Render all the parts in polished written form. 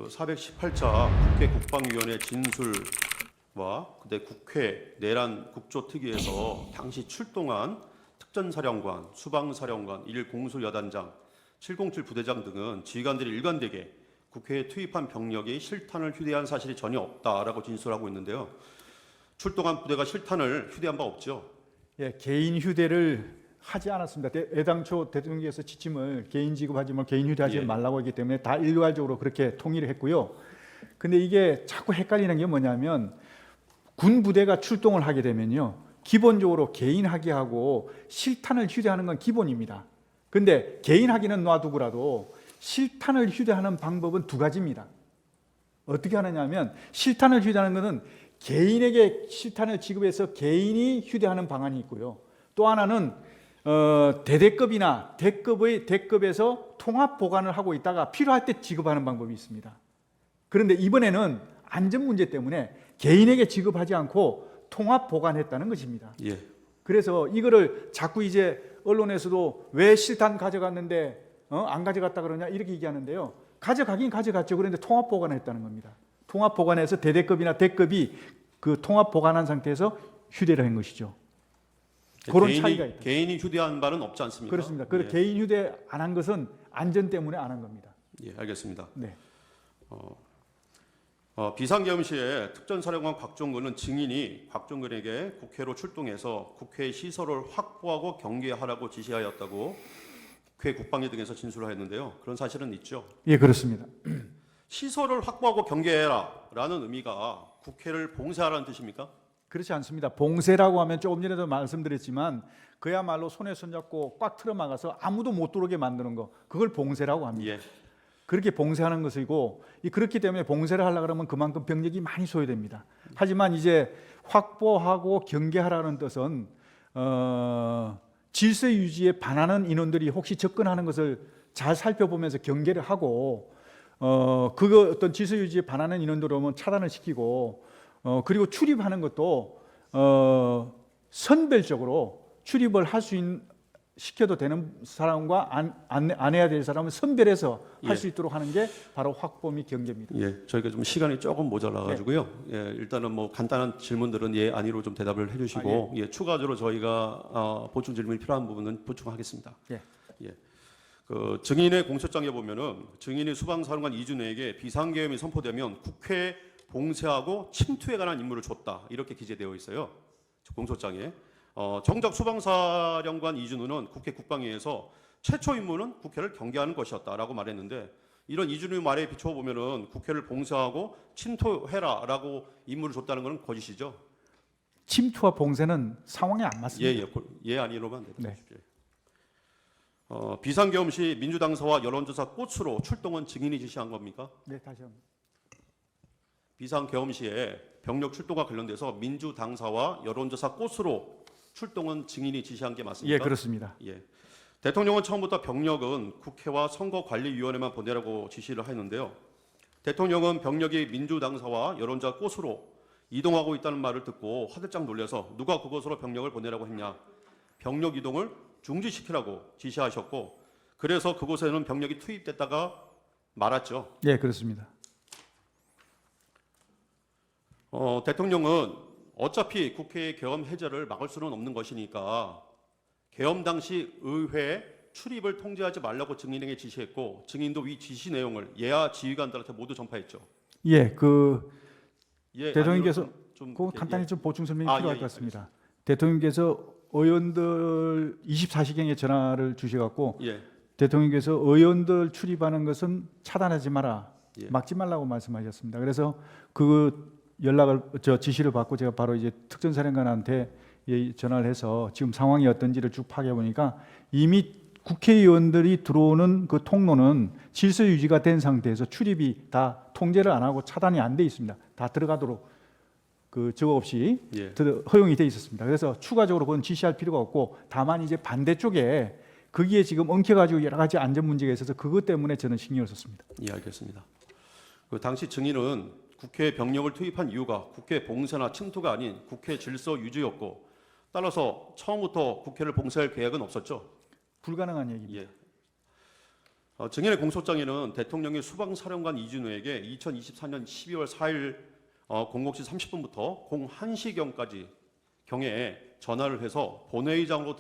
그 418차 국회 국방위원회 진술과 그때 국회 내란 국조특위에서 당시 출동한 특전사령관, 수방사령관, 1공수여단장, 707 부대장 등은 지휘관들이 일관되게 국회에 투입한 병력이 실탄을 휴대한 사실이 전혀 없다라고 진술하고 있는데요. 출동한 부대가 실탄을 휴대한 바 없죠? 예, 개인 휴대를 하지 않았습니다. 애당초 대통령께서 지침을 개인 지급하지 말고 개인 휴대하지 예. 말라고 했기 때문에 다 일괄적으로 그렇게 통일을 했고요. 근데 이게 자꾸 헷갈리는 게 뭐냐면 군 부대가 출동을 하게 되면요. 기본적으로 개인 하기하고 실탄을 휴대하는 건 기본입니다. 근데 개인 하기는 놔두고라도 실탄을 휴대하는 방법은 두 가지입니다. 어떻게 하느냐면 실탄을 휴대하는 것은 개인에게 실탄을 지급해서 개인이 휴대하는 방안이 있고요. 또 하나는 대대급이나 대급에서 통합 보관을 하고 있다가 필요할 때 지급하는 방법이 있습니다. 그런데 이번에는 안전 문제 때문에 개인에게 지급하지 않고 통합 보관했다는 것입니다. 예. 그래서 이거를 자꾸 이제 언론에서도 왜 실탄 가져갔는데 안 가져갔다 그러냐 이렇게 얘기하는데요. 가져가긴 가져갔죠. 그런데 통합 보관했다는 겁니다. 통합 보관해서 대대급이나 대급이 그 통합 보관한 상태에서 휴대를 한 것이죠. 그런 차이가 있다. 개인이 휴대한 바는 없지 않습니까? 그렇습니다. 그 예. 개인 휴대 안 한 것은 안전 때문에 안 한 겁니다. 예, 알겠습니다. 네. 비상계엄 시에 특전사령관 곽종근은 증인이 곽종근에게 국회로 출동해서 국회 시설을 확보하고 경계하라고 지시하였다고 국회 국방위 등에서 진술을 했는데요. 그런 사실은 있죠? 예, 그렇습니다. 시설을 확보하고 경계해라라는 의미가 국회를 봉쇄하라는 뜻입니까? 그렇지 않습니다. 봉쇄라고 하면 조금 전에도 말씀드렸지만 그야말로 손에 손잡고 꽉 틀어막아서 아무도 못 들어오게 만드는 거, 그걸 봉쇄라고 합니다. 예. 그렇게 봉쇄하는 것이고, 그렇기 때문에 봉쇄를 하려고 그러면 그만큼 병력이 많이 소요됩니다. 하지만 이제 확보하고 경계하라는 뜻은 질서 유지에 반하는 인원들이 혹시 접근하는 것을 잘 살펴보면서 경계를 하고 그거 어떤 질서 유지에 반하는 인원들 오면 차단을 시키고 그리고 출입하는 것도 선별적으로 출입을 할 수 있는 시켜도 되는 사람과 안 해야 될 사람은 선별해서 할 수 있도록 하는 게 바로 확보 및 경계입니다. 예, 저희가 좀 시간이 조금 모자라가지고요. 예, 일단은 뭐 간단한 질문들은 예, 아니로 좀 대답을 해주시고 예, 추가적으로 저희가 보충 질문이 필요한 부분은 보충하겠습니다. 예. 예. 그 증인의 공소장에 보면은 증인이 수방사령관 이준호에게 비상계엄이 선포되면 국회 봉쇄하고 침투에 관한 임무를 줬다 이렇게 기재되어 있어요. 공소장에. 정작 수방사령관 이준호는 국회 국방위에서 최초 임무는 국회를 경계하는 것이었다라고 말했는데 이런 이준호의 말에 비추어 보면은 국회를 봉쇄하고 침투해라라고 임무를 줬다는 것은 거짓이죠. 침투와 봉쇄는 상황이 안 맞습니다. 예 아니로만 네. 대답하십시오. 비상계엄 시 민주당사와 여론조사 꽃으로 출동은 증인이 지시한 겁니까? 네, 다시 한번. 비상계엄 시에 병력 출동과 관련돼서 민주당사와 여론조사 꽃으로 출동은 증인이 지시한 게 맞습니까? 예, 그렇습니다. 예. 대통령은 처음부터 병력은 국회와 선거관리위원회만 보내라고 지시를 했는데요. 대통령은 병력이 민주당사와 여론조사 꽃으로 이동하고 있다는 말을 듣고 화들짝 놀라서 누가 그곳으로 병력을 보내라고 했냐. 병력 이동을 중지시키라고 지시하셨고 그래서 그곳에는 병력이 투입됐다가 말았죠. 예, 그렇습니다. 대통령은 어차피 국회의 계엄 해제를 막을 수는 없는 것이니까 계엄 당시 의회 출입을 통제하지 말라고 증인에게 지시했고 증인도 위 지시 내용을 예하 지휘관들한테 모두 전파했죠. 예, 예, 대통령께서 좀 간단히 좀 보충 설명이 아, 필요할 예, 것 같습니다. 대통령께서 의원들 24시경에 전화를 주셔갖고 예, 대통령께서 의원들 출입하는 것은 차단하지 마라, 예. 막지 말라고 말씀하셨습니다. 그래서 지시를 받고 제가 바로 이제 특전사령관한테 전화를 해서 지금 상황이 어떤지를 쭉 파악해 보니까 이미 국회의원들이 들어오는 그 통로는 질서 유지가 된 상태에서 출입이 다 통제를 안 하고 차단이 안 돼 있습니다. 다 들어가도록 그 적어 없이 예. 허용이 돼 있었습니다. 그래서 추가적으로 그건 지시할 필요가 없고 다만 이제 반대쪽에 거기에 지금 엉켜가지고 여러 가지 안전 문제가 있어서 그것 때문에 저는 신경을 썼습니다. 예, 알겠습니다. 그 당시 증인은 국회 병력을 투입한 이유가 국회 봉쇄나 침투가 아닌 국회 질서 유지였고 따라서 처음부터 국회를 봉쇄할 계획은 없었죠. 불가능한 얘기입니다. 예. 증인의 공소장에는 대통령이 수방사령관 이준호에게 2024년 12월 4일 00시 30분부터 01시경까지 경에 전화를 해서 본회의장으로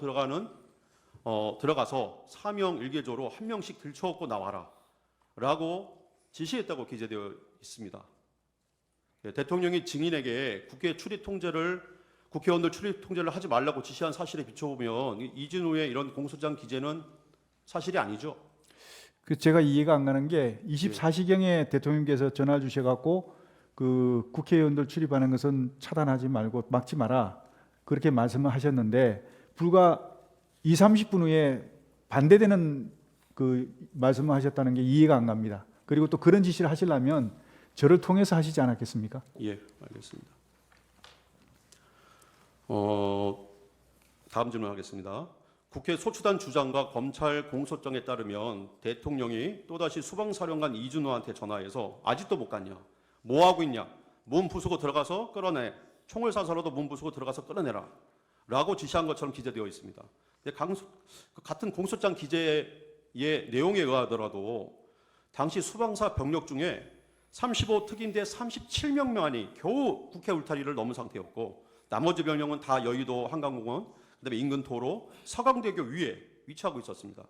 들어가서 사명 일개조로 한 명씩 들쳐업고 나와라 라고 지시했다고 기재되어 있습니다. 대통령이 증인에게 국회의원들 출입 통제를 하지 말라고 지시한 사실에 비춰보면 이준호의 이런 공소장 기재는 사실이 아니죠. 제가 이해가 안 가는 게 24시경에 대통령께서 전화 주셔갖고 그 국회의원들 출입하는 것은 차단하지 말고 막지 마라 그렇게 말씀을 하셨는데 불과 20-30분 후에 반대되는 그 말씀을 하셨다는 게 이해가 안 갑니다. 그리고 또 그런 지시를 하시려면 저를 통해서 하시지 않았겠습니까? 예, 알겠습니다. 다음 질문하겠습니다. 국회 소추단 주장과 검찰 공소장에 따르면 대통령이 또다시 수방사령관 이준호한테 전화해서 아직도 못 갔냐? 뭐 하고 있냐? 문 부수고 들어가서 끌어내. 총을 쏴서라도 문 부수고 들어가서 끌어내라. 라고 지시한 것처럼 기재되어 있습니다. 같은 공소장 기재의 내용에 의하더라도 당시 수방사 병력 중에 35특임대 37명만이 겨우 국회 울타리를 넘은 상태였고 나머지 병력은 다 여의도 한강공원, 그다음에 인근 도로, 서강대교 위에 위치하고 있었습니다.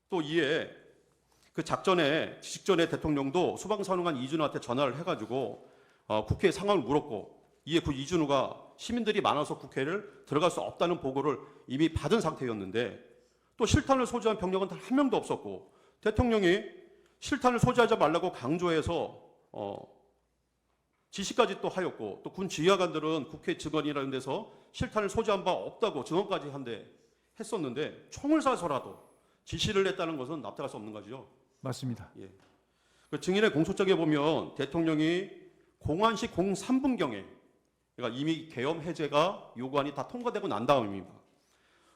또 이에 그 직전에 대통령도 수방사령관 이준호한테 전화를 해가지고 국회 상황을 물었고 이에 그 이준호가 시민들이 많아서 국회를 들어갈 수 없다는 보고를 이미 받은 상태였는데 또 실탄을 소지한 병력은 단 한 명도 없었고 대통령이 실탄을 소지하지 말라고 강조해서 지시까지 또 하였고 또 군 지휘관들은 국회 증언이라는 데서 실탄을 소지한 바 없다고 증언까지 했었는데 총을 쏴서라도 지시를 했다는 것은 납득할 수 없는 거죠. 맞습니다. 예. 그 증인의 공소장에 보면 대통령이 공안시 03분경에 그러니까 이미 계엄 해제가 요구안이 다 통과되고 난 다음입니다.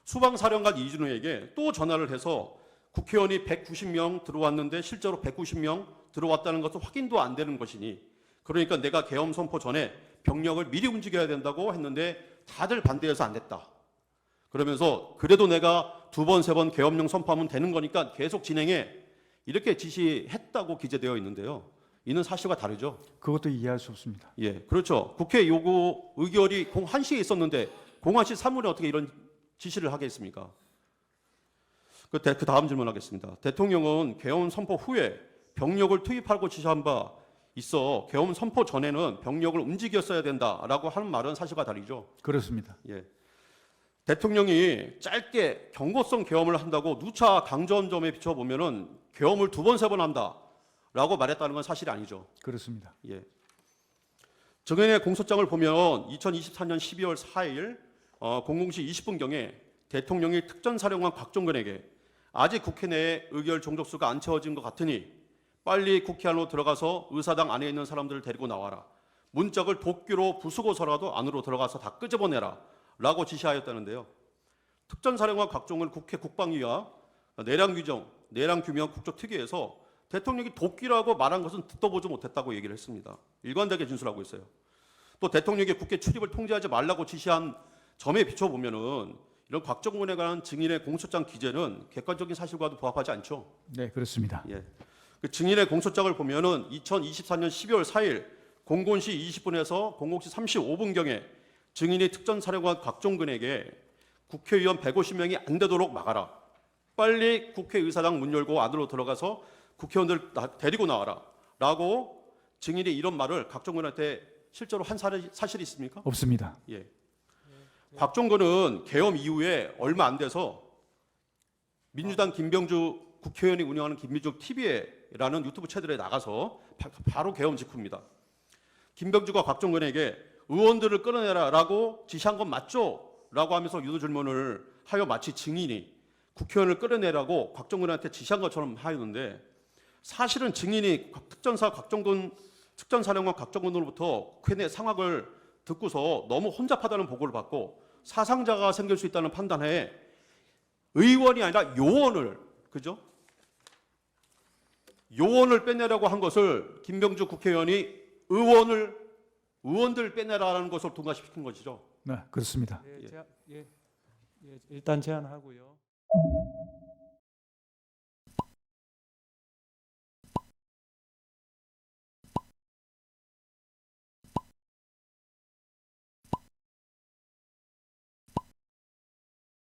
수방사령관 이준호에게 또 전화를 해서 국회의원이 190명 들어왔는데 실제로 190명 들어왔다는 것은 확인도 안 되는 것이니 그러니까 내가 계엄 선포 전에 병력을 미리 움직여야 된다고 했는데 다들 반대해서 안 됐다. 그러면서 그래도 내가 2번, 3번 계엄령 선포하면 되는 거니까 계속 진행해. 이렇게 지시했다고 기재되어 있는데요. 이는 사실과 다르죠. 그것도 이해할 수 없습니다. 예, 그렇죠. 국회 요구 의결이 01시에 있었는데 01시 3분에 어떻게 이런 지시를 하겠습니까? 그 다음 질문하겠습니다. 대통령은 계엄 선포 후에 병력을 투입하고 지시한 바 있어 계엄 선포 전에는 병력을 움직였어야 된다라고 하는 말은 사실과 다르죠. 그렇습니다. 예. 대통령이 짧게 경고성 계엄을 한다고 누차 강조한 점에 비춰보면은 계엄을 2번, 3번 한다라고 말했다는 건 사실이 아니죠. 그렇습니다. 예. 증인의 공소장을 보면 2024년 12월 4일 00시 20분경에 대통령이 특전사령관 곽종근에게 아직 국회 내에 의결 종족수가 안 채워진 것 같으니 빨리 국회 안으로 들어가서 의사당 안에 있는 사람들을 데리고 나와라. 문짝을 도끼로 부수고서라도 안으로 들어가서 다 끄집어내라. 라고 지시하였다는데요. 특전사령관 곽종근 국회 국방위와 내량규명 국조특위에서 대통령이 도끼라고 말한 것은 듣도 보지 못했다고 얘기를 했습니다. 일관되게 진술하고 있어요. 또 대통령이 국회 출입을 통제하지 말라고 지시한 점에 비춰보면은 이런 곽종근에 관한 증인의 공소장 기재는 객관적인 사실과도 부합하지 않죠. 네, 그렇습니다. 예. 그 증인의 공소장을 보면은 2024년 12월 4일 00시 20분에서 00시 35분경에 증인이 특전사령관 곽종근에게 국회의원 150명이 안 되도록 막아라. 빨리 국회의사당 문 열고 안으로 들어가서 국회의원들 데리고 나와라. 라고 증인이 이런 말을 곽종근한테 실제로 한 사실이 있습니까? 없습니다. 예. 곽종근은 계엄 이후에 얼마 안 돼서 민주당 김병주 국회의원이 운영하는 김민주 TV라는 유튜브 채널에 나가서 바로 계엄 직후입니다. 김병주가 곽종근에게 의원들을 끌어내라라고 지시한 건 맞죠? 라고 하면서 유도 질문을 하여 마치 증인이 국회의원을 끌어내라고 곽종근한테 지시한 것처럼 하였는데 사실은 증인이 특전사령관 곽종근으로부터 국회 내 상황을 듣고서 너무 혼잡하다는 보고를 받고 사상자가 생길 수 있다는 판단에 의원이 아니라 요원을 그죠? 요원을 빼내라고 한 것을 김병주 국회의원이 의원들 빼내라는 것을 통과시킨 것이죠. 네, 그렇습니다. 일단 제안하고요.